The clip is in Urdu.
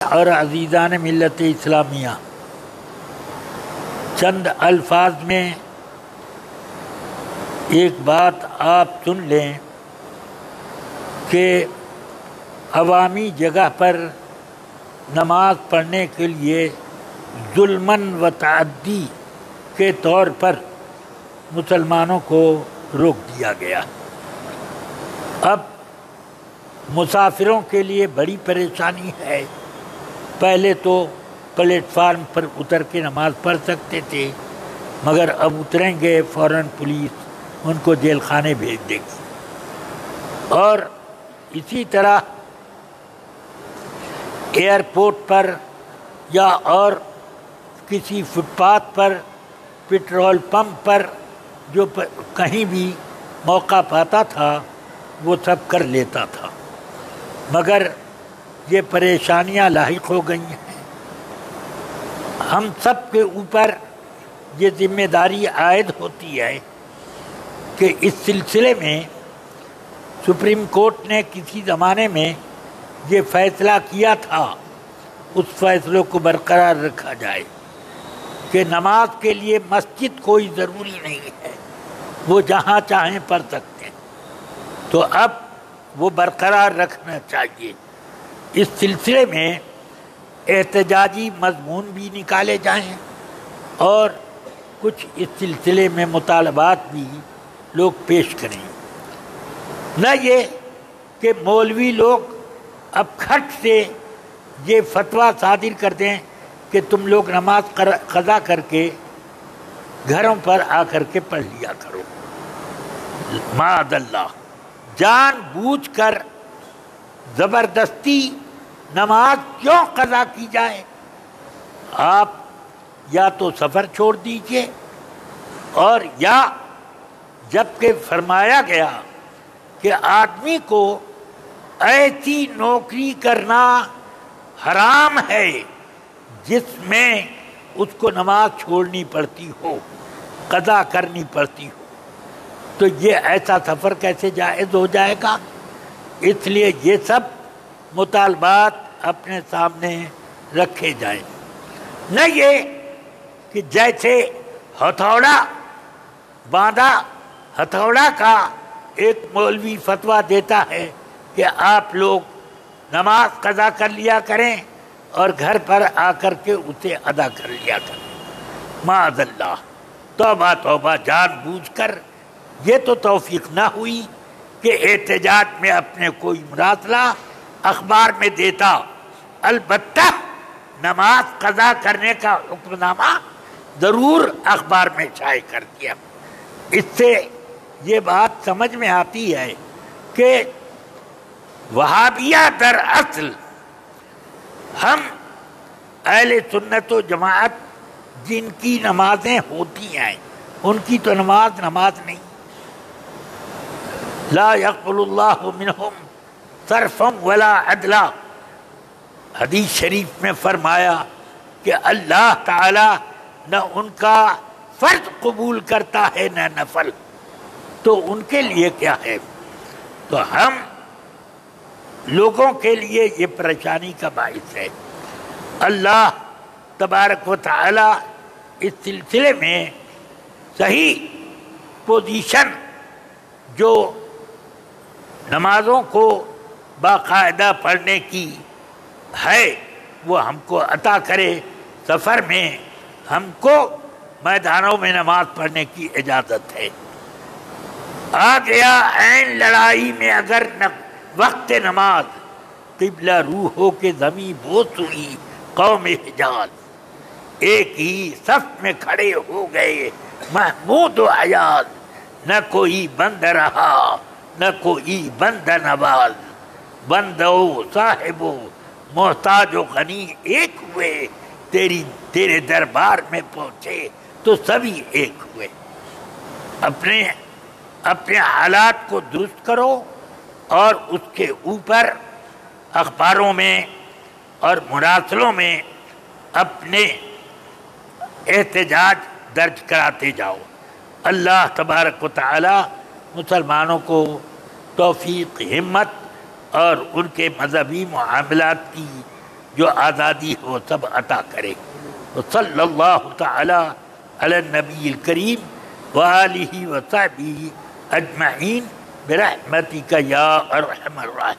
اور عزیزان ملت اسلامیہ، چند الفاظ میں ایک بات آپ سن لیں کہ عوامی جگہ پر نماز پڑھنے کے لیے ظلماً و تعدی کے طور پر مسلمانوں کو روک دیا گیا۔ اب مسافروں کے لیے بڑی پریشانی ہے۔ پہلے تو پلیٹ فارم پر اتر کے نماز پڑھ سکتے تھے، مگر اب اتریں گے فوراً پولیس ان کو جیل خانے بھیج دے گی۔ اور اسی طرح ایئرپورٹ پر یا اور کسی فٹ پاتھ پر، پٹرول پمپ پر جو کہیں بھی موقع پاتا تھا وہ سب کر لیتا تھا، مگر یہ پریشانیاں لاحق ہو گئی ہیں۔ ہم سب کے اوپر یہ ذمہ داری عائد ہوتی ہے کہ اس سلسلے میں سپریم کورٹ نے کسی زمانے میں یہ فیصلہ کیا تھا، اس فیصلے کو برقرار رکھا جائے کہ نماز کے لیے مسجد کوئی ضروری نہیں ہے، وہ جہاں چاہیں پڑھ سکتے ہیں، تو اب وہ برقرار رکھنا چاہیے۔ اس سلسلے میں احتجاجی مضمون بھی نکالے جائیں اور کچھ اس سلسلے میں مطالبات بھی لوگ پیش کریں، نہ یہ کہ مولوی لوگ اب کھٹ سے یہ فتویٰ صادر کر دیں کہ تم لوگ نماز قضا کر کے گھروں پر آ کر کے پڑھ لیا کرو۔ معاذ اللہ، جان بوجھ کر زبردستی نماز کیوں قضا کی جائے؟ آپ یا تو سفر چھوڑ دیجئے، اور یا جبکہ فرمایا گیا کہ آدمی کو ایسی نوکری کرنا حرام ہے جس میں اس کو نماز چھوڑنی پڑتی ہو، قضا کرنی پڑتی ہو، تو یہ ایسا سفر کیسے جائز ہو جائے گا؟ اس لیے یہ سب مطالبات اپنے سامنے رکھے جائیں، نہ یہ کہ جیسے ہتھوڑا باندھا، ہتھوڑا کا ایک مولوی فتویٰ دیتا ہے کہ آپ لوگ نماز قضا کر لیا کریں اور گھر پر آ کر کے اسے ادا کر لیا کریں۔ معاذ اللہ، توبہ توبہ، جان بوجھ کر یہ تو توفیق نہ ہوئی کہ احتجاج میں اپنے کوئی مراسلہ اخبار میں دیتا، البتہ نماز قضا کرنے کا حکم نامہ ضرور اخبار میں شائع کر دیا۔ اس سے یہ بات سمجھ میں آتی ہے کہ وہابیہ در اصل ہم اہل سنت و جماعت جن کی نمازیں ہوتی ہیں ان کی تو نماز نہیں۔ لا يقبل اللہ منہم صرفا ولا عدلا، حدیث شریف میں فرمایا کہ اللہ تعالی نہ ان کا فرض قبول کرتا ہے نہ نفل، تو ان کے لیے کیا ہے؟ تو ہم لوگوں کے لیے یہ پریشانی کا باعث ہے۔ اللہ تبارک و تعالی اس سلسلے میں صحیح پوزیشن جو نمازوں کو باقاعدہ پڑھنے کی ہے وہ ہم کو عطا کرے۔ سفر میں ہم کو میدانوں میں نماز پڑھنے کی اجازت ہے۔ آ گیا عین لڑائی میں اگر وقت نماز، قبلہ روح ہو کے زمیں بوس ہوئی قوم حجاز، ایک ہی صف میں کھڑے ہو گئے محمود و ایاز، نہ کوئی بند رہا نہ کوئی بند نواز، بند و صاحب و محتاج و غنی ایک ہوئے، تیرے دربار میں پہنچے تو سبھی ایک ہوئے۔ اپنے حالات کو درست کرو اور اس کے اوپر اخباروں میں اور مراسلوں میں اپنے احتجاج درج کراتے جاؤ۔ اللہ تبارک و تعالی مسلمانوں کو توفیق، ہمت اور ان کے مذہبی معاملات کی جو آزادی ہے وہ سب عطا کرے۔ تو صلی اللہ تعالی علی النبی الکریم وآلہ وصحبہ اجمعین برحمتک یا ارحم الراحمین۔